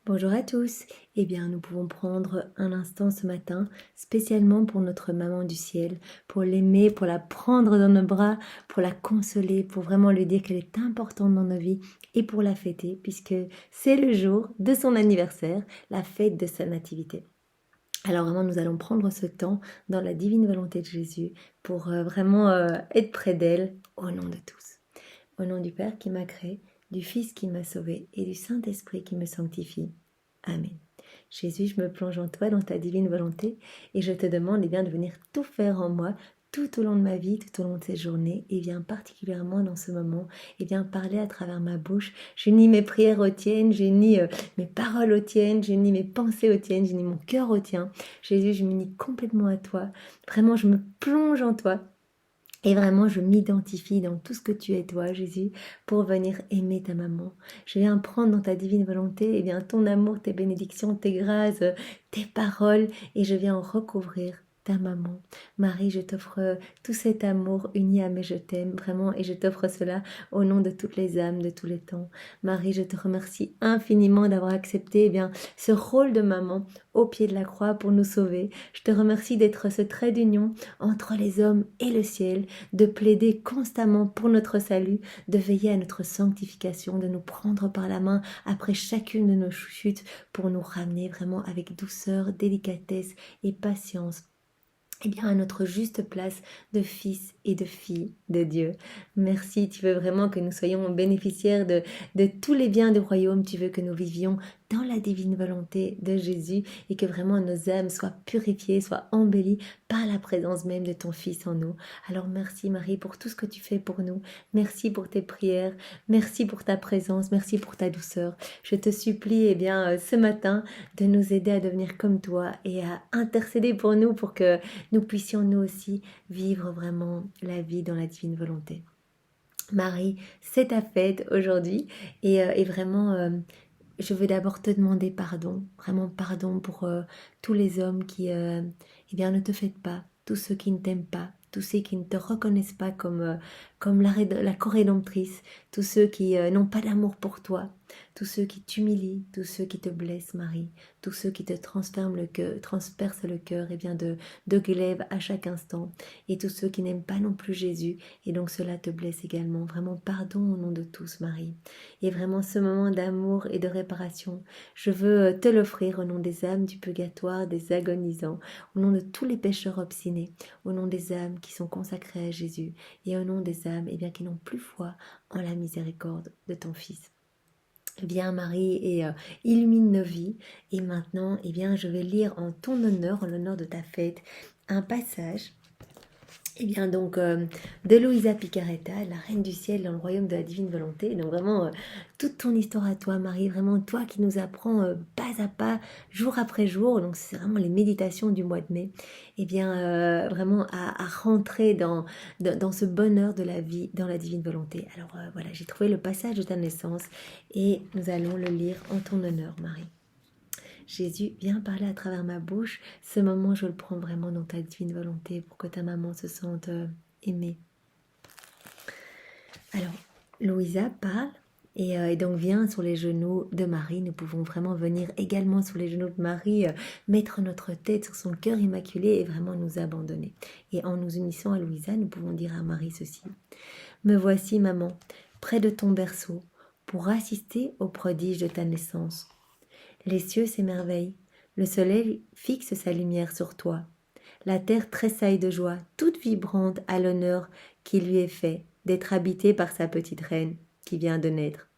Bonjour à tous. Eh bien, nous pouvons prendre un instant ce matin, spécialement pour notre maman du ciel, pour l'aimer, pour la prendre dans nos bras, pour la consoler, pour vraiment lui dire qu'elle est importante dans nos vies et pour la fêter, puisque c'est le jour de son anniversaire, la fête de sa nativité. Alors vraiment, nous allons prendre ce temps dans la divine volonté de Jésus pour vraiment être près d'elle au nom de tous. Au nom du Père qui m'a créé, du Fils qui m'a sauvé et du Saint-Esprit qui me sanctifie. Amen. Jésus, je me plonge en toi, dans ta divine volonté, et je te demande bien, de venir tout faire en moi, tout au long de ma vie, tout au long de ces journées, et bien particulièrement dans ce moment, et bien parler à travers ma bouche. J'unis mes prières aux tiennes, j'unis mes paroles aux tiennes, j'unis mes pensées aux tiennes, j'unis mon cœur au tien. Jésus, je m'unis complètement à toi. Vraiment, je me plonge en toi. Et vraiment, je m'identifie dans tout ce que tu es, toi, Jésus, pour venir aimer ta maman. Je viens prendre dans ta divine volonté, bien, ton amour, tes bénédictions, tes grâces, tes paroles, et je viens en recouvrir ta maman. Marie, je t'offre tout cet amour uni à mes je t'aime, vraiment, et je t'offre cela au nom de toutes les âmes, de tous les temps. Marie, je te remercie infiniment d'avoir accepté bien, ce rôle de maman au pied de la croix pour nous sauver. Je te remercie d'être ce trait d'union entre les hommes et le ciel, de plaider constamment pour notre salut, de veiller à notre sanctification, de nous prendre par la main après chacune de nos chutes pour nous ramener vraiment avec douceur, délicatesse et patience à notre juste place de fils et de filles de Dieu. Merci, tu veux vraiment que nous soyons bénéficiaires de tous les biens du royaume, tu veux que nous vivions dans la divine volonté de Jésus et que vraiment nos âmes soient purifiées, soient embellies par la présence même de ton Fils en nous. Alors merci Marie pour tout ce que tu fais pour nous, merci pour tes prières, merci pour ta présence, merci pour ta douceur. Je te supplie ce matin de nous aider à devenir comme toi et à intercéder pour nous pour que nous puissions nous aussi vivre vraiment la vie dans la divine volonté. Marie, c'est ta fête aujourd'hui et vraiment je veux d'abord te demander pardon, vraiment pardon pour tous les hommes qui ne te fêtent pas, tous ceux qui ne t'aiment pas, tous ceux qui ne te reconnaissent pas comme la co-rédemptrice, tous ceux qui n'ont pas d'amour pour toi, tous ceux qui t'humilient, tous ceux qui te blessent, Marie, tous ceux qui te transpercent le cœur de glaive à chaque instant, et tous ceux qui n'aiment pas non plus Jésus, et donc cela te blesse également. Vraiment pardon au nom de tous, Marie. Et vraiment ce moment d'amour et de réparation, je veux te l'offrir au nom des âmes du purgatoire, des agonisants, au nom de tous les pécheurs obstinés, au nom des âmes qui sont consacrées à Jésus, et au nom des âmes qui n'ont plus foi en la miséricorde de ton Fils. Viens Marie et illumine nos vies. Et maintenant, je vais lire en ton honneur, en l'honneur de ta fête, un passage de Luisa Picaretta, la reine du ciel dans le royaume de la divine volonté. Donc vraiment, toute ton histoire à toi, Marie, vraiment toi qui nous apprends pas à pas, jour après jour. Donc c'est vraiment les méditations du mois de mai. Vraiment à rentrer dans ce bonheur de la vie, dans la divine volonté. Alors voilà, j'ai trouvé le passage de ta naissance et nous allons le lire en ton honneur, Marie. Jésus, viens parler à travers ma bouche. Ce moment, je le prends vraiment dans ta divine volonté pour que ta maman se sente aimée. Alors, Louisa parle et donc vient sur les genoux de Marie. Nous pouvons vraiment venir également sur les genoux de Marie, mettre notre tête sur son cœur immaculé et vraiment nous abandonner. Et en nous unissant à Louisa, nous pouvons dire à Marie ceci. Me voici, maman, près de ton berceau, pour assister au prodige de ta naissance. Les cieux s'émerveillent, le soleil fixe sa lumière sur toi. La terre tressaille de joie, toute vibrante à l'honneur qui lui est fait d'être habitée par sa petite reine qui vient de naître.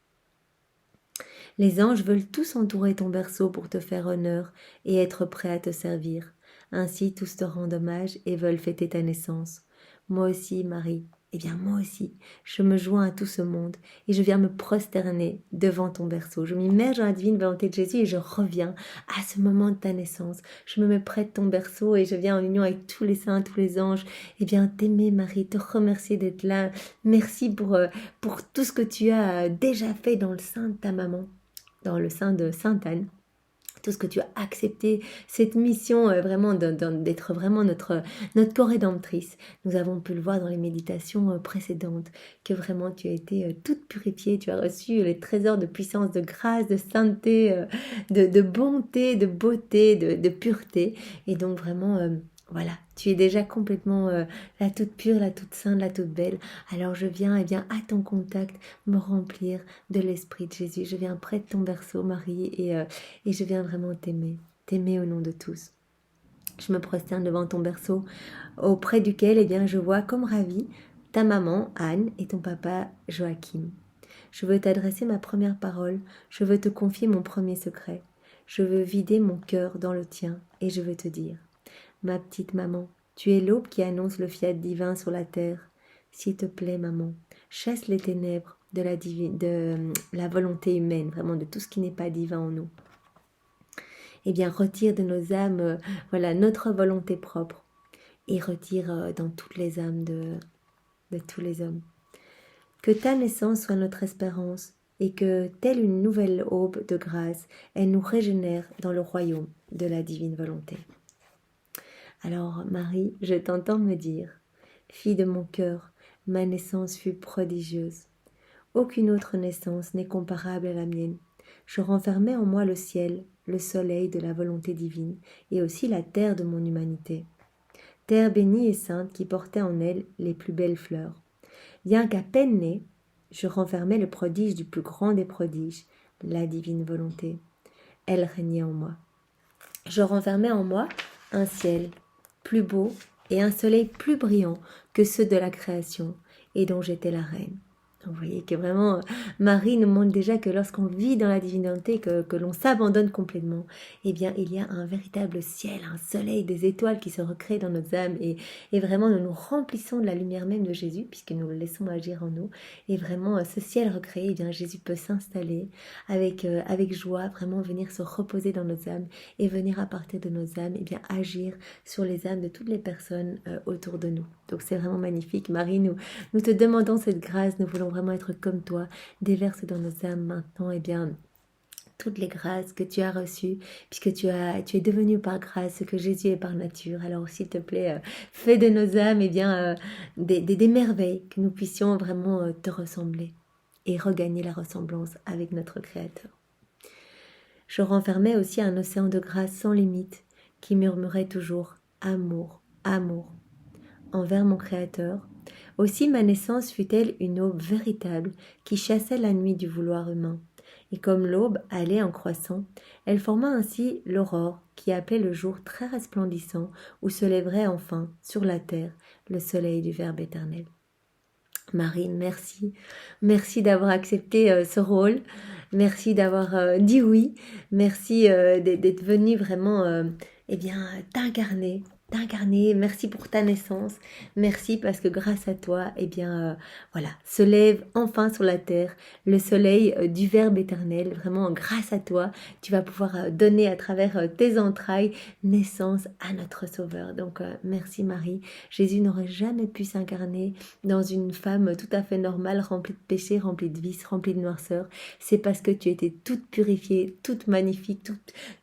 Les anges veulent tous entourer ton berceau pour te faire honneur et être prêts à te servir. Ainsi tous te rendent hommage et veulent fêter ta naissance. Moi aussi, Marie, moi aussi, je me joins à tout ce monde et je viens me prosterner devant ton berceau. Je m'immerge dans la divine volonté de Jésus et je reviens à ce moment de ta naissance. Je me mets près de ton berceau et je viens en union avec tous les saints, tous les anges. T'aimer, Marie, te remercier d'être là. Merci pour tout ce que tu as déjà fait dans le sein de ta maman, dans le sein de Sainte Anne. tout ce que tu as accepté, cette mission vraiment d'être vraiment notre co-rédemptrice. Nous avons pu le voir dans les méditations précédentes, que vraiment tu as été toute purifiée, tu as reçu les trésors de puissance, de grâce, de sainteté, de bonté, de beauté, de pureté. Et donc vraiment, voilà, tu es déjà complètement la toute pure, la toute sainte, la toute belle. Alors je viens à ton contact me remplir de l'Esprit de Jésus. Je viens près de ton berceau, Marie, et je viens vraiment t'aimer au nom de tous. Je me prosterne devant ton berceau, auprès duquel je vois comme ravi ta maman, Anne, et ton papa, Joachim. Je veux t'adresser ma première parole, je veux te confier mon premier secret. Je veux vider mon cœur dans le tien, et je veux te dire, ma petite maman, tu es l'aube qui annonce le fiat divin sur la terre. S'il te plaît, maman, chasse les ténèbres de la volonté humaine, vraiment de tout ce qui n'est pas divin en nous. Retire de nos âmes, notre volonté propre et retire dans toutes les âmes de tous les hommes. Que ta naissance soit notre espérance et que, telle une nouvelle aube de grâce, elle nous régénère dans le royaume de la divine volonté. Alors, Marie, je t'entends me dire, fille de mon cœur, ma naissance fut prodigieuse. Aucune autre naissance n'est comparable à la mienne. Je renfermais en moi le ciel, le soleil de la volonté divine, et aussi la terre de mon humanité. Terre bénie et sainte qui portait en elle les plus belles fleurs. Bien qu'à peine née, je renfermais le prodige du plus grand des prodiges, la divine volonté. Elle régnait en moi. Je renfermais en moi un ciel plus beau et un soleil plus brillant que ceux de la création, et dont j'étais la reine. Vous voyez que vraiment, Marie nous montre déjà que lorsqu'on vit dans la divinité, que l'on s'abandonne complètement, il y a un véritable ciel, un soleil, des étoiles qui se recréent dans nos âmes, et vraiment nous nous remplissons de la lumière même de Jésus, puisque nous le laissons agir en nous, et vraiment ce ciel recréé, Jésus peut s'installer avec joie, vraiment venir se reposer dans nos âmes, et venir à partir de nos âmes, agir sur les âmes de toutes les personnes autour de nous. Donc c'est vraiment magnifique. Marie, nous te demandons cette grâce, nous voulons vraiment être comme toi, déverse dans nos âmes maintenant, toutes les grâces que tu as reçues, puisque tu es devenu par grâce ce que Jésus est par nature. Alors s'il te plaît, fais de nos âmes des merveilles, que nous puissions vraiment te ressembler et regagner la ressemblance avec notre Créateur. Je renfermais aussi un océan de grâce sans limite qui murmurait toujours « Amour, amour » envers mon Créateur. Aussi ma naissance fut-elle une aube véritable qui chassait la nuit du vouloir humain. Et comme l'aube allait en croissant, elle forma ainsi l'aurore qui appelait le jour très resplendissant où se lèverait enfin sur la terre le soleil du Verbe éternel. Marie, merci. Merci d'avoir accepté ce rôle. Merci d'avoir dit oui. Merci d'être venue vraiment t'incarner. Merci pour ta naissance. Merci parce que grâce à toi, se lève enfin sur la terre le soleil du Verbe éternel. Vraiment, grâce à toi, tu vas pouvoir donner à travers tes entrailles naissance à notre Sauveur. Donc, merci Marie. Jésus n'aurait jamais pu s'incarner dans une femme tout à fait normale, remplie de péchés, remplie de vices, remplie de noirceur. C'est parce que tu étais toute purifiée, toute magnifique,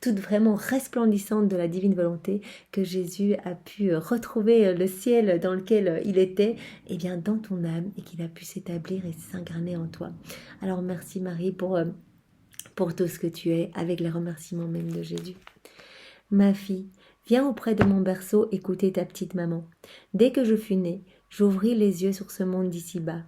toute vraiment resplendissante de la divine volonté que Jésus a pu retrouver le ciel dans lequel il était, dans ton âme, et qu'il a pu s'établir et s'incarner en toi. Alors merci Marie pour tout ce que tu es, avec les remerciements même de Jésus. Ma fille, viens auprès de mon berceau écouter ta petite maman. Dès que je fus née, j'ouvris les yeux sur ce monde d'ici-bas,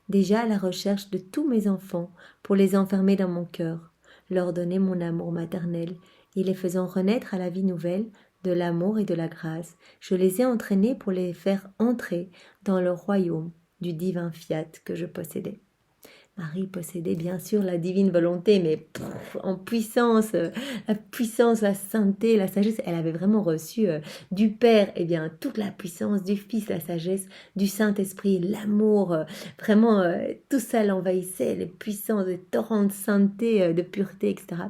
déjà à la recherche de tous mes enfants pour les enfermer dans mon cœur, leur donner mon amour maternel, et les faisant renaître à la vie nouvelle, de l'amour et de la grâce, je les ai entraînés pour les faire entrer dans le royaume du divin fiat que je possédais. Marie possédait bien sûr la divine volonté, mais en puissance, la puissance, la sainteté, la sagesse. Elle avait vraiment reçu du Père, toute la puissance, du Fils, la sagesse, du Saint-Esprit, l'amour. Vraiment, tout ça l'envahissait, les puissances, les torrents de sainteté, de pureté, etc.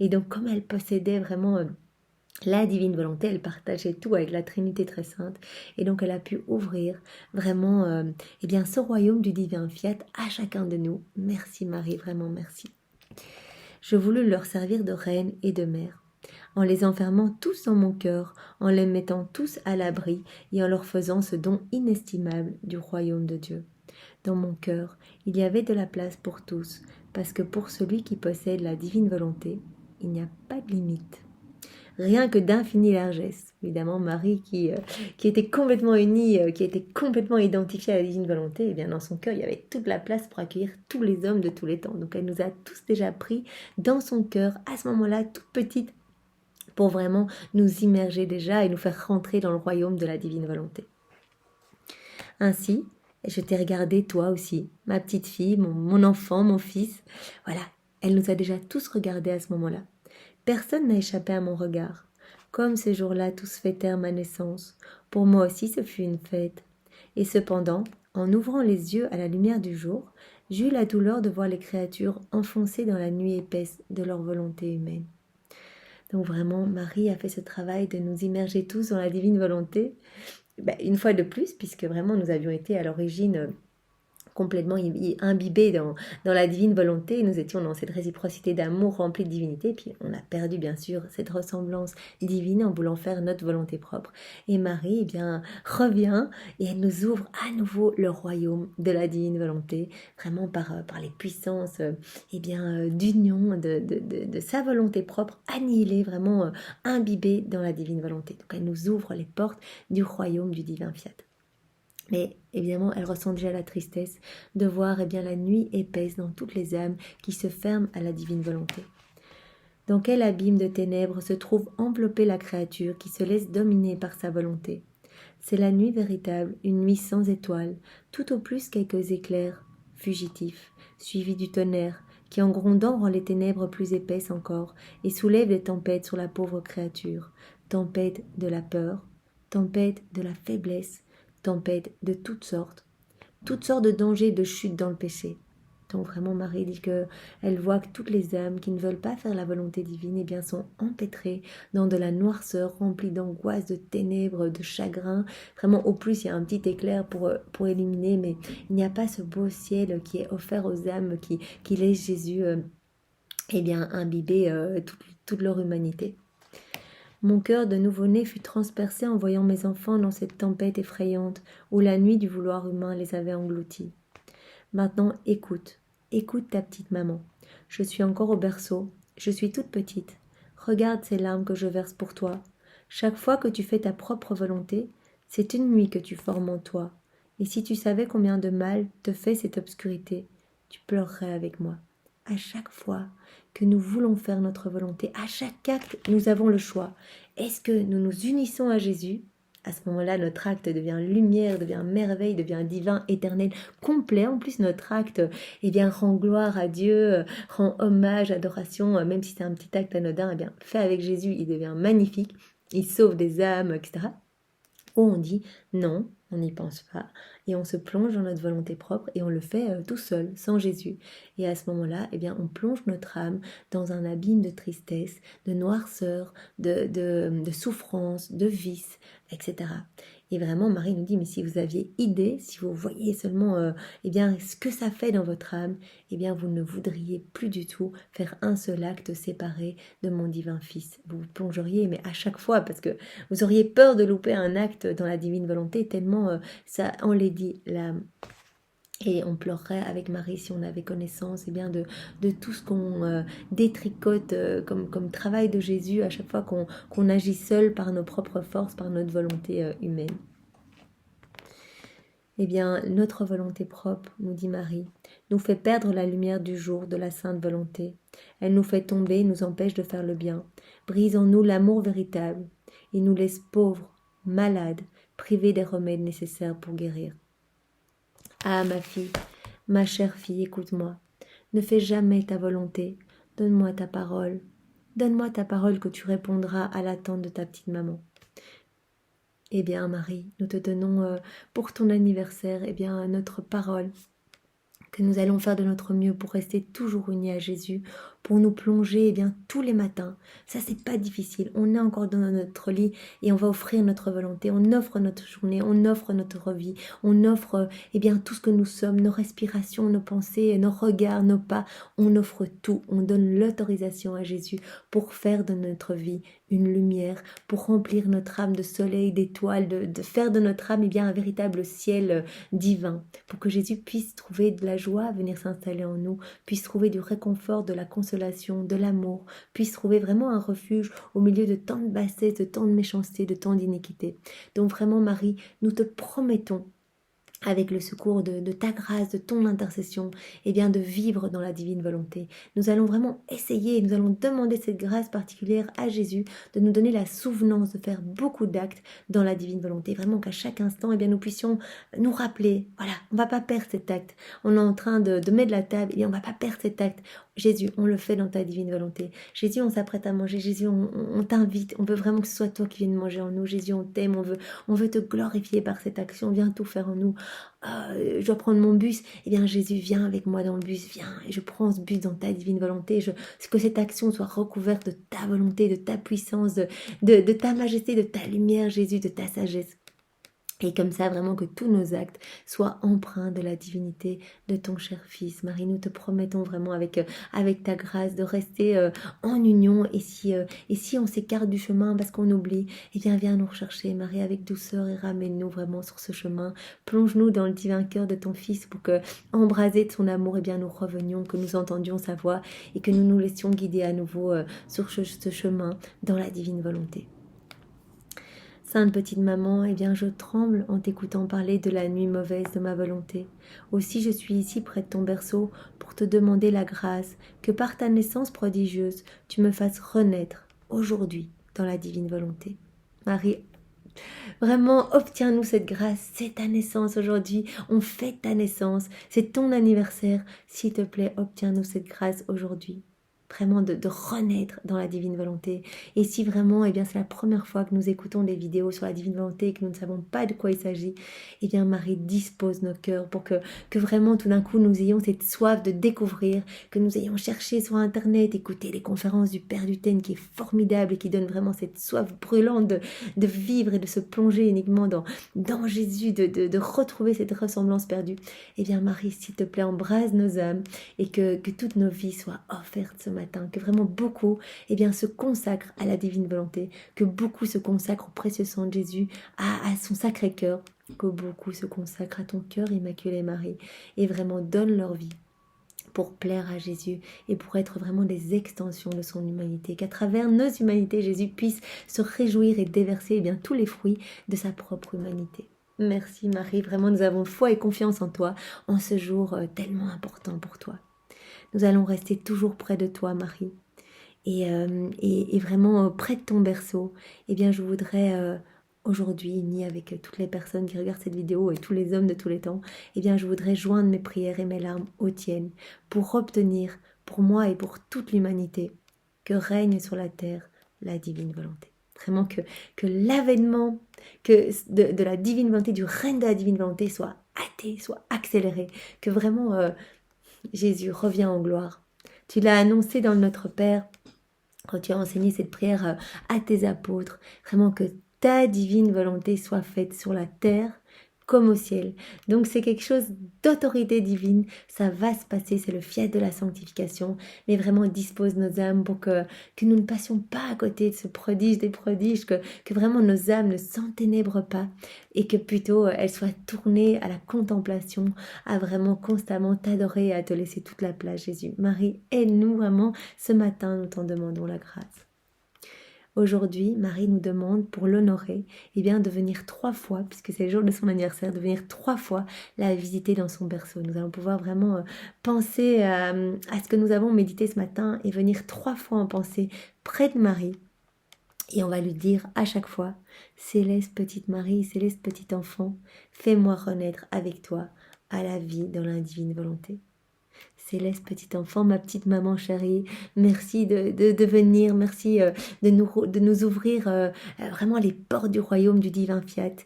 Et donc, comme elle possédait vraiment la divine volonté, elle partageait tout avec la Trinité très sainte, et donc elle a pu ouvrir vraiment ce royaume du divin fiat à chacun de nous. Merci Marie, vraiment merci. Je voulus leur servir de reine et de mère. en les enfermant tous dans mon cœur, en les mettant tous à l'abri et en leur faisant ce don inestimable du royaume de Dieu. Dans mon cœur, il y avait de la place pour tous, parce que pour celui qui possède la divine volonté, il n'y a pas de limite. Rien que d'infinie largesse. Évidemment, Marie qui était complètement unie, qui était complètement identifiée à la divine volonté, et bien dans son cœur, il y avait toute la place pour accueillir tous les hommes de tous les temps. Donc elle nous a tous déjà pris dans son cœur, à ce moment-là, toute petite, pour vraiment nous immerger déjà et nous faire rentrer dans le royaume de la divine volonté. Ainsi, je t'ai regardé toi aussi, ma petite fille, mon enfant, mon fils. Voilà, elle nous a déjà tous regardés à ce moment-là. Personne n'a échappé à mon regard. Comme ces jours-là tous fêtèrent ma naissance, pour moi aussi ce fut une fête. Et cependant, en ouvrant les yeux à la lumière du jour, j'eus la douleur de voir les créatures enfoncées dans la nuit épaisse de leur volonté humaine. Donc vraiment, Marie a fait ce travail de nous immerger tous dans la divine volonté, une fois de plus, puisque vraiment nous avions été à l'origine complètement imbibés dans la divine volonté, et nous étions dans cette réciprocité d'amour remplie de divinité, puis on a perdu bien sûr cette ressemblance divine en voulant faire notre volonté propre. Et Marie, revient et elle nous ouvre à nouveau le royaume de la divine volonté, vraiment par les puissances d'union de sa volonté propre, annihilée, vraiment imbibée dans la divine volonté. Donc elle nous ouvre les portes du royaume du divin fiat. Mais évidemment, elle ressent déjà la tristesse de voir la nuit épaisse dans toutes les âmes qui se ferment à la divine volonté. Dans quel abîme de ténèbres se trouve enveloppée la créature qui se laisse dominer par sa volonté? C'est la nuit véritable, une nuit sans étoiles, tout au plus quelques éclairs fugitifs, suivis du tonnerre, qui en grondant rend les ténèbres plus épaisses encore et soulève des tempêtes sur la pauvre créature, tempête de la peur, tempête de la faiblesse, tempêtes de toutes sortes de dangers, de chutes dans le péché. Donc vraiment Marie dit qu'elle voit que toutes les âmes qui ne veulent pas faire la volonté divine sont empêtrées dans de la noirceur remplie d'angoisse, de ténèbres, de chagrin. Vraiment au plus il y a un petit éclair pour éliminer, mais il n'y a pas ce beau ciel qui est offert aux âmes qui laissent Jésus imbiber toute leur humanité. Mon cœur de nouveau-né fut transpercé en voyant mes enfants dans cette tempête effrayante où la nuit du vouloir humain les avait engloutis. Maintenant, écoute ta petite maman. Je suis encore au berceau, je suis toute petite. Regarde ces larmes que je verse pour toi. Chaque fois que tu fais ta propre volonté, c'est une nuit que tu formes en toi. Et si tu savais combien de mal te fait cette obscurité, tu pleurerais avec moi. À chaque fois que nous voulons faire notre volonté, à chaque acte, nous avons le choix. Est-ce que nous nous unissons à Jésus? À ce moment-là, notre acte devient lumière, devient merveille, devient divin, éternel, complet. En plus, notre acte rend gloire à Dieu, rend hommage, adoration, même si c'est un petit acte anodin, fait avec Jésus, il devient magnifique, il sauve des âmes, etc. Ou on dit non, on n'y pense pas, et on se plonge dans notre volonté propre, et on le fait tout seul, sans Jésus. Et à ce moment-là, on plonge notre âme dans un abîme de tristesse, de noirceur, de souffrance, de vice, etc. Et vraiment, Marie nous dit, mais si vous aviez idée, si vous voyez seulement ce que ça fait dans votre âme, vous ne voudriez plus du tout faire un seul acte séparé de mon divin Fils. Vous vous plongeriez, mais à chaque fois, parce que vous auriez peur de louper un acte dans la divine volonté, tellement ça enlaidit l'âme. Et on pleurerait avec Marie si on avait connaissance de tout ce qu'on détricote comme travail de Jésus à chaque fois qu'on agit seul par nos propres forces, par notre volonté humaine. Notre volonté propre, nous dit Marie, nous fait perdre la lumière du jour de la sainte volonté. Elle nous fait tomber, nous empêche de faire le bien, brise en nous l'amour véritable et nous laisse pauvres, malades, privés des remèdes nécessaires pour guérir. Ah, ma fille, ma chère fille, écoute-moi. Ne fais jamais ta volonté. Donne-moi ta parole. Donne-moi ta parole que tu répondras à l'attente de ta petite maman. Marie, nous te donnons pour ton anniversaire notre parole, que nous allons faire de notre mieux pour rester toujours unis à Jésus, pour nous plonger tous les matins. Ça, c'est pas difficile. On est encore dans notre lit et on va offrir notre volonté. On offre notre journée, on offre notre vie, on offre tout ce que nous sommes, nos respirations, nos pensées, nos regards, nos pas. On offre tout. On donne l'autorisation à Jésus pour faire de notre vie une lumière, pour remplir notre âme de soleil, d'étoiles, de faire de notre âme un véritable ciel divin, pour que Jésus puisse trouver de la joie à venir s'installer en nous, puisse trouver du réconfort, de la consolation, de l'amour, puisse trouver vraiment un refuge au milieu de tant de bassesse, de tant de méchanceté, de tant d'iniquité. Donc vraiment Marie, nous te promettons avec le secours de ta grâce, de ton intercession, de vivre dans la divine volonté. Nous allons vraiment essayer, nous allons demander cette grâce particulière à Jésus, de nous donner la souvenance de faire beaucoup d'actes dans la divine volonté. Vraiment qu'à chaque instant, nous puissions nous rappeler, voilà, on ne va pas perdre cet acte. On est en train de mettre la table, on ne va pas perdre cet acte. Jésus, on le fait dans ta divine volonté. Jésus, on s'apprête à manger. Jésus, on t'invite. On veut vraiment que ce soit toi qui viennes manger en nous. Jésus, on t'aime. On veut te glorifier par cette action. Viens tout faire en nous. Je dois prendre mon bus. Jésus, viens avec moi dans le bus. Viens. Et je prends ce bus dans ta divine volonté. Que cette action soit recouverte de ta volonté, de ta puissance, de ta majesté, de ta lumière, Jésus, de ta sagesse. Et comme ça, vraiment que tous nos actes soient empreints de la divinité de ton cher Fils. Marie, nous te promettons vraiment avec ta grâce de rester en union. Et si on s'écarte du chemin parce qu'on oublie, viens nous rechercher, Marie, avec douceur et ramène-nous vraiment sur ce chemin. Plonge-nous dans le divin cœur de ton Fils pour que, embrasés de son amour, nous revenions, que nous entendions sa voix et que nous nous laissions guider à nouveau sur ce chemin dans la divine volonté. Sainte petite maman, je tremble en t'écoutant parler de la nuit mauvaise de ma volonté. Aussi je suis ici près de ton berceau pour te demander la grâce que par ta naissance prodigieuse, tu me fasses renaître aujourd'hui dans la divine volonté. Marie, vraiment, obtiens-nous cette grâce, c'est ta naissance aujourd'hui, on fête ta naissance, c'est ton anniversaire. S'il te plaît, obtiens-nous cette grâce aujourd'hui. Vraiment de renaître dans la divine volonté. Et si vraiment, c'est la première fois que nous écoutons des vidéos sur la divine volonté et que nous ne savons pas de quoi il s'agit, Marie dispose nos cœurs pour que vraiment tout d'un coup nous ayons cette soif de découvrir, que nous ayons cherché sur internet, écouter les conférences du Père Duthène qui est formidable et qui donne vraiment cette soif brûlante de vivre et de se plonger uniquement dans Jésus, de retrouver cette ressemblance perdue. Marie, s'il te plaît, embrase nos âmes et que toutes nos vies soient offertes ce matin. Que vraiment beaucoup se consacrent à la divine volonté, que beaucoup se consacrent au précieux sang de Jésus, à son sacré cœur, que beaucoup se consacrent à ton cœur immaculé Marie et vraiment donnent leur vie pour plaire à Jésus et pour être vraiment des extensions de son humanité, qu'à travers nos humanités, Jésus puisse se réjouir et déverser tous les fruits de sa propre humanité. Merci Marie, vraiment nous avons foi et confiance en toi en ce jour tellement important pour toi. Nous allons rester toujours près de toi, Marie. Et vraiment près de ton berceau. Je voudrais aujourd'hui, ni avec toutes les personnes qui regardent cette vidéo et tous les hommes de tous les temps, je voudrais joindre mes prières et mes larmes aux tiennes pour obtenir, pour moi et pour toute l'humanité, que règne sur la terre la divine volonté. Vraiment que l'avènement de la divine volonté, du règne de la divine volonté soit hâté, soit accéléré. Que vraiment... Jésus, reviens en gloire. Tu l'as annoncé dans le Notre Père, quand tu as enseigné cette prière à tes apôtres. Vraiment que ta divine volonté soit faite sur la terre comme au ciel. Donc c'est quelque chose d'autorité divine, ça va se passer, c'est le fiat de la sanctification, mais vraiment dispose nos âmes pour que nous ne passions pas à côté de ce prodige des prodiges, que vraiment nos âmes ne s'enténèbrent pas et que plutôt elles soient tournées à la contemplation, à vraiment constamment t'adorer et à te laisser toute la place, Jésus. Marie, aide-nous vraiment, ce matin nous t'en demandons la grâce. Aujourd'hui, Marie nous demande, pour l'honorer, de venir 3 fois, puisque c'est le jour de son anniversaire, de venir 3 fois la visiter dans son berceau. Nous allons pouvoir vraiment penser à ce que nous avons médité ce matin et venir 3 fois en pensée près de Marie. Et on va lui dire à chaque fois, Céleste petite Marie, Céleste petit enfant, fais-moi renaître avec toi à la vie dans la divine volonté. Céleste petit enfant, ma petite maman chérie, merci de venir, merci de nous ouvrir vraiment les portes du royaume du divin fiat.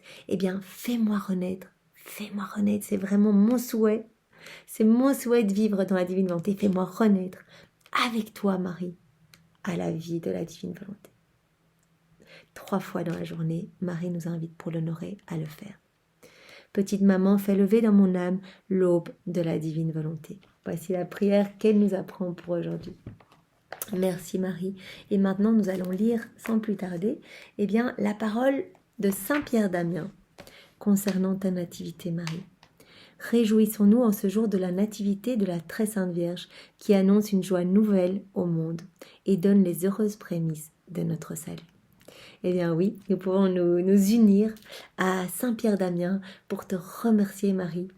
Fais-moi renaître, c'est vraiment mon souhait. C'est mon souhait de vivre dans la divine volonté, fais-moi renaître avec toi, Marie, à la vie de la divine volonté. 3 fois dans la journée, Marie nous invite pour l'honorer à le faire. Petite maman, fais lever dans mon âme l'aube de la divine volonté. Voici la prière qu'elle nous apprend pour aujourd'hui. Merci Marie. Et maintenant, nous allons lire sans plus tarder, la parole de Saint Pierre d'Amiens concernant ta nativité, Marie. Réjouissons-nous en ce jour de la nativité de la très sainte Vierge qui annonce une joie nouvelle au monde et donne les heureuses prémices de notre salut. Eh bien oui, nous pouvons nous unir à Saint-Pierre d'Amiens pour te remercier Marie.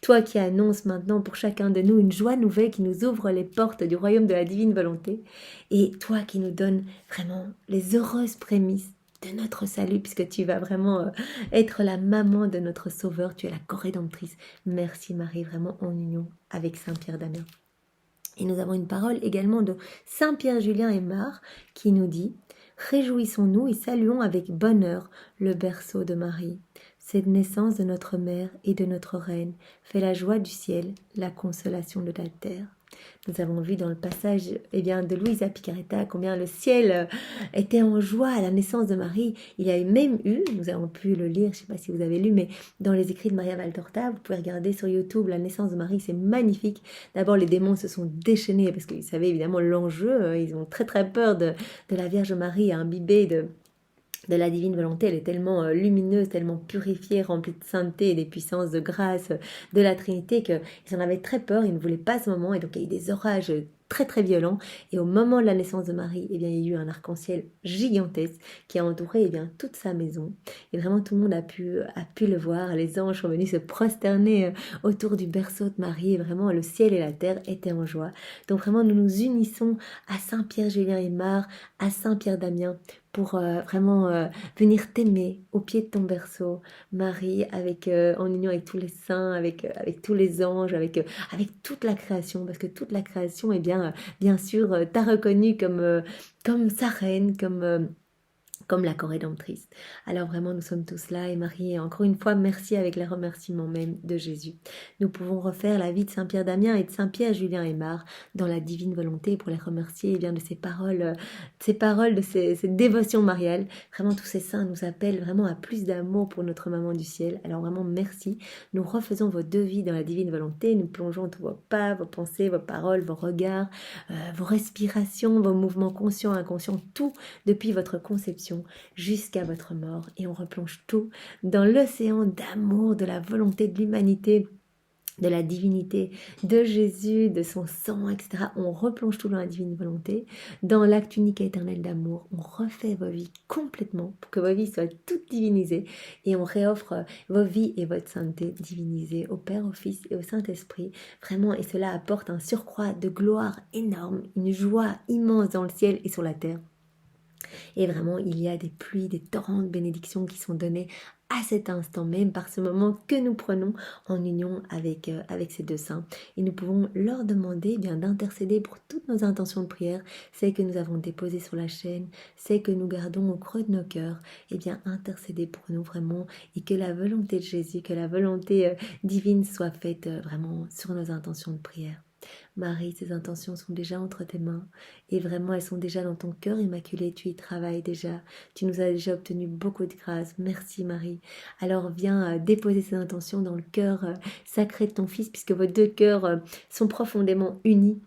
Toi qui annonces maintenant pour chacun de nous une joie nouvelle qui nous ouvre les portes du royaume de la divine volonté. Et toi qui nous donnes vraiment les heureuses prémices de notre salut, puisque tu vas vraiment être la maman de notre sauveur, tu es la co-rédemptrice. Merci Marie, vraiment en union avec Saint-Pierre d'Amiens. Et nous avons une parole également de Saint-Pierre Julien Aymar qui nous dit « Réjouissons-nous et saluons avec bonheur le berceau de Marie. Cette naissance de notre mère et de notre reine fait la joie du ciel, la consolation de la terre. » Nous avons vu dans le passage de Luisa Picaretta combien le ciel était en joie à la naissance de Marie. Il y a même eu, nous avons pu le lire, je ne sais pas si vous avez lu, mais dans les écrits de Maria Valtorta, vous pouvez regarder sur YouTube la naissance de Marie, c'est magnifique. D'abord les démons se sont déchaînés parce qu'ils savaient évidemment l'enjeu, ils ont très très peur de la Vierge Marie imbibée de la divine volonté. Elle est tellement lumineuse, tellement purifiée, remplie de sainteté et des puissances de grâce de la Trinité qu'ils en avaient très peur, ils ne voulaient pas ce moment et donc il y a eu des orages très très violents et au moment de la naissance de Marie, il y a eu un arc-en-ciel gigantesque qui a entouré toute sa maison et vraiment tout le monde a pu le voir, les anges sont venus se prosterner autour du berceau de Marie et vraiment le ciel et la terre étaient en joie. Donc vraiment nous nous unissons à Saint-Pierre Julien Aymar, à Saint-Pierre d'Amiens pour venir t'aimer au pied de ton berceau, Marie, en union avec tous les saints, avec tous les anges, avec toute la création, parce que toute la création, bien sûr, t'a reconnue comme sa reine, comme la co-rédemptrice. Alors vraiment, nous sommes tous là et Marie, encore une fois, merci avec les remerciements même de Jésus. Nous pouvons refaire la vie de Saint-Pierre d'Amiens et de Saint-Pierre Julien Aymar dans la divine volonté pour les remercier de ces paroles, de cette dévotion mariale. Vraiment, tous ces saints nous appellent vraiment à plus d'amour pour notre maman du ciel. Alors vraiment, merci. Nous refaisons vos deux vies dans la divine volonté. Nous plongeons tous vos pas, vos pensées, vos paroles, vos regards, vos respirations, vos mouvements conscients, inconscients, tout depuis votre conception jusqu'à votre mort et on replonge tout dans l'océan d'amour, de la volonté de l'humanité, de la divinité de Jésus, de son sang, etc. On replonge tout dans la divine volonté, dans l'acte unique et éternel d'amour. On refait vos vies complètement pour que vos vies soient toutes divinisées et on réoffre vos vies et votre sainteté divinisée au Père, au Fils et au Saint-Esprit. Vraiment, et cela apporte un surcroît de gloire énorme, une joie immense dans le ciel et sur la terre. Et vraiment, il y a des pluies, des torrents de bénédictions qui sont donnés à cet instant même, par ce moment que nous prenons en union avec ces deux saints. Et nous pouvons leur demander d'intercéder pour toutes nos intentions de prière, celles que nous avons déposées sur la chaîne, celles que nous gardons au creux de nos cœurs, intercéder pour nous vraiment, et que la volonté de Jésus, que la volonté divine soit faite vraiment sur nos intentions de prière. Marie, ces intentions sont déjà entre tes mains et vraiment elles sont déjà dans ton cœur immaculé, tu y travailles déjà, tu nous as déjà obtenu beaucoup de grâce, merci Marie. Alors viens déposer ces intentions dans le cœur sacré de ton Fils puisque vos deux cœurs sont profondément unis,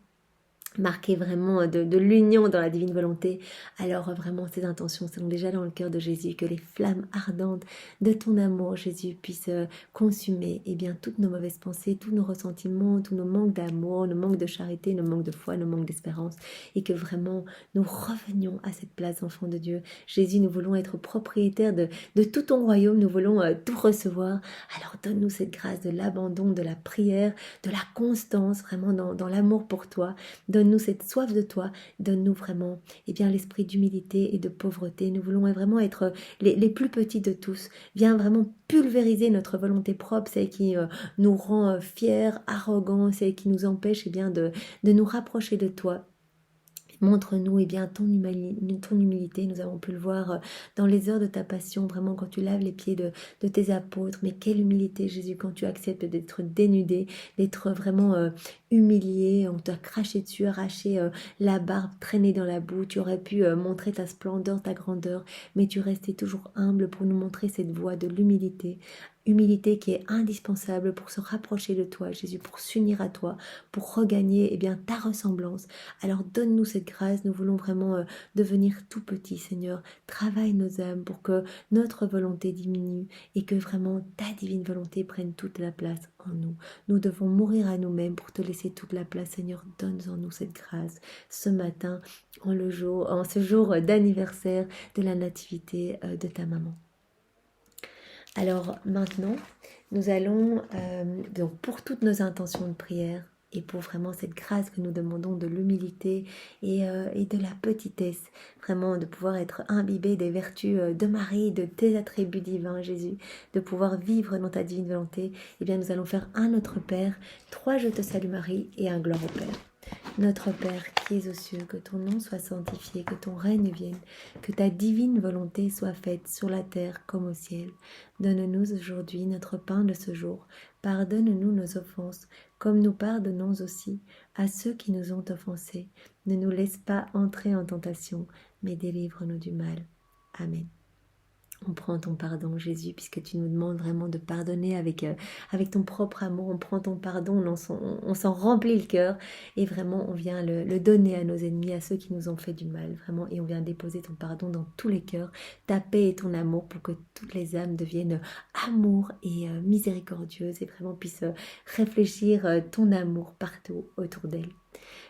marqué vraiment de l'union dans la divine volonté. Alors vraiment ces intentions sont déjà dans le cœur de Jésus, que les flammes ardentes de ton amour Jésus puissent consumer toutes nos mauvaises pensées, tous nos ressentiments, tous nos manques d'amour, nos manques de charité, nos manques de foi, nos manques d'espérance, et que vraiment nous revenions à cette place d'enfant de Dieu. Jésus, nous voulons être propriétaires de tout ton royaume, nous voulons tout recevoir. Alors donne-nous cette grâce de l'abandon, de la prière, de la constance, vraiment dans l'amour pour toi. Donne-nous cette soif de toi, donne-nous vraiment l'esprit d'humilité et de pauvreté. Nous voulons vraiment être les plus petits de tous. Viens vraiment pulvériser notre volonté propre, celle qui nous rend fiers, arrogants, celle qui nous empêche de nous rapprocher de toi. Montre-nous ton humilité, nous avons pu le voir dans les heures de ta passion, vraiment quand tu laves les pieds de tes apôtres, mais quelle humilité Jésus quand tu acceptes d'être dénudé, d'être vraiment humilié, on t'a craché dessus, arraché la barbe, traîné dans la boue, tu aurais pu montrer ta splendeur, ta grandeur, mais tu restais toujours humble pour nous montrer cette voie de l'humilité. Humilité qui est indispensable pour se rapprocher de toi, Jésus, pour s'unir à toi, pour regagner eh bien, ta ressemblance. Alors donne-nous cette grâce, nous voulons vraiment devenir tout petits, Seigneur. Travaille nos âmes pour que notre volonté diminue et que vraiment ta divine volonté prenne toute la place en nous. Nous devons mourir à nous-mêmes pour te laisser toute la place, Seigneur. Donne-en-nous cette grâce ce matin, en ce jour d'anniversaire de la nativité de ta maman. Alors maintenant, nous allons, donc pour toutes nos intentions de prière et pour vraiment cette grâce que nous demandons de l'humilité et de la petitesse, vraiment de pouvoir être imbibé des vertus de Marie, de tes attributs divins, Jésus, de pouvoir vivre dans ta divine volonté, eh bien nous allons faire un Notre Père, 3 Je te salue Marie et un Gloire au Père. Notre Père qui es aux cieux, que ton nom soit sanctifié, que ton règne vienne, que ta divine volonté soit faite sur la terre comme au ciel. Donne-nous aujourd'hui notre pain de ce jour. Pardonne-nous nos offenses, comme nous pardonnons aussi à ceux qui nous ont offensés. Ne nous laisse pas entrer en tentation, mais délivre-nous du mal. Amen. On prend ton pardon, Jésus, puisque tu nous demandes vraiment de pardonner avec ton propre amour. On prend ton pardon, on s'en remplit le cœur et vraiment on vient le donner à nos ennemis, à ceux qui nous ont fait du mal, vraiment. Et on vient déposer ton pardon dans tous les cœurs, ta paix et ton amour pour que toutes les âmes deviennent amour et miséricordieuses et vraiment puissent réfléchir ton amour partout autour d'elles.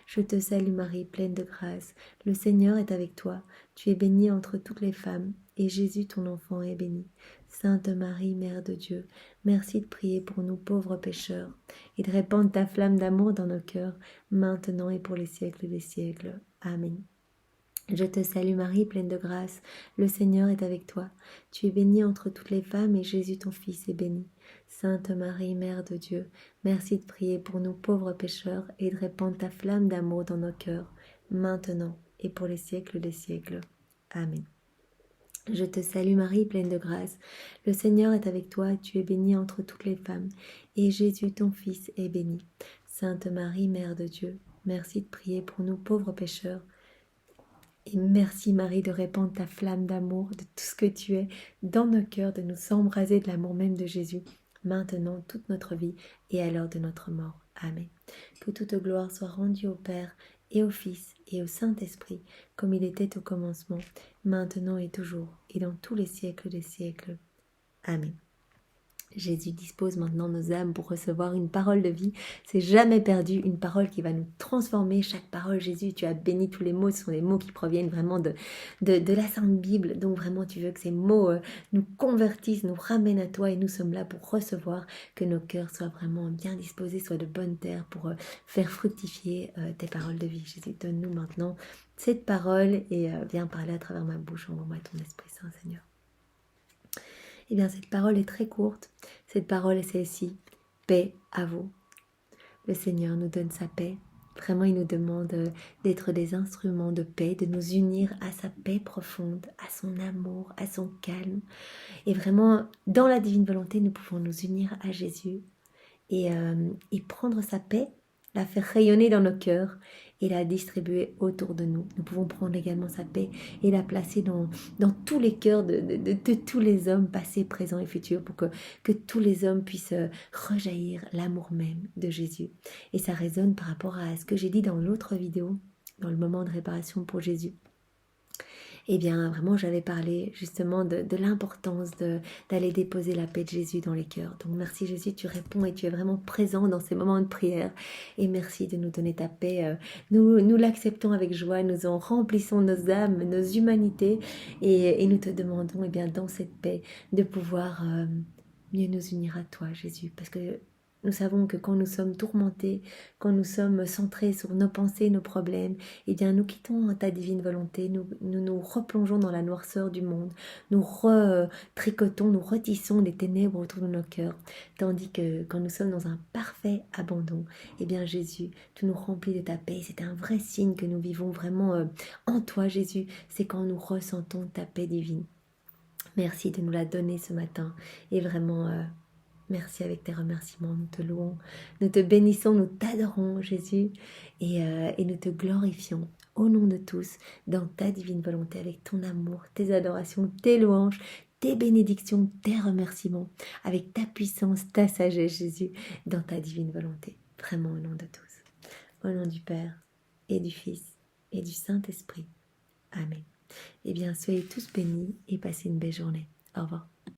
Je te salue Marie, pleine de grâce. Le Seigneur est avec toi. Tu es bénie entre toutes les femmes, et Jésus, ton enfant, est béni. Sainte Marie, Mère de Dieu, merci de prier pour nous pauvres pécheurs, et de répandre ta flamme d'amour dans nos cœurs, maintenant et pour les siècles des siècles. Amen. Je te salue Marie, pleine de grâce, le Seigneur est avec toi. Tu es bénie entre toutes les femmes et Jésus ton Fils est béni. Sainte Marie, Mère de Dieu, merci de prier pour nous pauvres pécheurs et de répandre ta flamme d'amour dans nos cœurs, maintenant et pour les siècles des siècles. Amen. Je te salue Marie, pleine de grâce, le Seigneur est avec toi, tu es bénie entre toutes les femmes et Jésus ton Fils est béni. Sainte Marie, Mère de Dieu, merci de prier pour nous pauvres pécheurs. Et merci Marie de répandre ta flamme d'amour, de tout ce que tu es dans nos cœurs, de nous embraser de l'amour même de Jésus, maintenant toute notre vie et à l'heure de notre mort. Amen. Que toute gloire soit rendue au Père et au Fils et au Saint-Esprit, comme il était au commencement, maintenant et toujours, et dans tous les siècles des siècles. Amen. Jésus dispose maintenant nos âmes pour recevoir une parole de vie. C'est jamais perdu, une parole qui va nous transformer. Chaque parole, Jésus, tu as béni tous les mots. Ce sont des mots qui proviennent vraiment de la Sainte Bible. Donc vraiment, tu veux que ces mots nous convertissent, nous ramènent à toi. Et nous sommes là pour recevoir, que nos cœurs soient vraiment bien disposés, soient de bonne terre pour faire fructifier tes paroles de vie. Jésus, donne-nous maintenant cette parole et viens parler à travers ma bouche. Envoie-moi ton Esprit Saint, Seigneur. Eh bien, cette parole est très courte. Cette parole est celle-ci. Paix à vous. Le Seigneur nous donne sa paix. Vraiment, il nous demande d'être des instruments de paix, de nous unir à sa paix profonde, à son amour, à son calme. Et vraiment, dans la divine volonté, nous pouvons nous unir à Jésus et prendre sa paix, la faire rayonner dans nos cœurs et la distribuer autour de nous. Nous pouvons prendre également sa paix et la placer dans tous les cœurs de tous les hommes, passés, présents et futurs, pour que tous les hommes puissent rejaillir l'amour même de Jésus. Et ça résonne par rapport à ce que j'ai dit dans l'autre vidéo, dans le moment de réparation pour Jésus. Eh bien, vraiment, j'avais parlé justement de l'importance d'aller déposer la paix de Jésus dans les cœurs. Donc, merci Jésus, tu réponds et tu es vraiment présent dans ces moments de prière. Et merci de nous donner ta paix. Nous l'acceptons avec joie, nous en remplissons nos âmes, nos humanités. Et nous te demandons, eh bien, dans cette paix, de pouvoir mieux nous unir à toi, Jésus. Parce que nous savons que quand nous sommes tourmentés, quand nous sommes centrés sur nos pensées, nos problèmes, eh bien nous quittons ta divine volonté, nous replongeons dans la noirceur du monde, nous tricotons, nous retissons les ténèbres autour de nos cœurs. Tandis que quand nous sommes dans un parfait abandon, eh bien Jésus, tu nous remplis de ta paix. C'est un vrai signe que nous vivons vraiment en toi, Jésus. C'est quand nous ressentons ta paix divine. Merci de nous la donner ce matin et vraiment... Merci avec tes remerciements, nous te louons, nous te bénissons, nous t'adorons Jésus et nous te glorifions au nom de tous dans ta divine volonté avec ton amour, tes adorations, tes louanges, tes bénédictions, tes remerciements, avec ta puissance, ta sagesse Jésus, dans ta divine volonté, vraiment au nom de tous. Au nom du Père et du Fils et du Saint-Esprit. Amen. Eh bien, soyez tous bénis et passez une belle journée. Au revoir.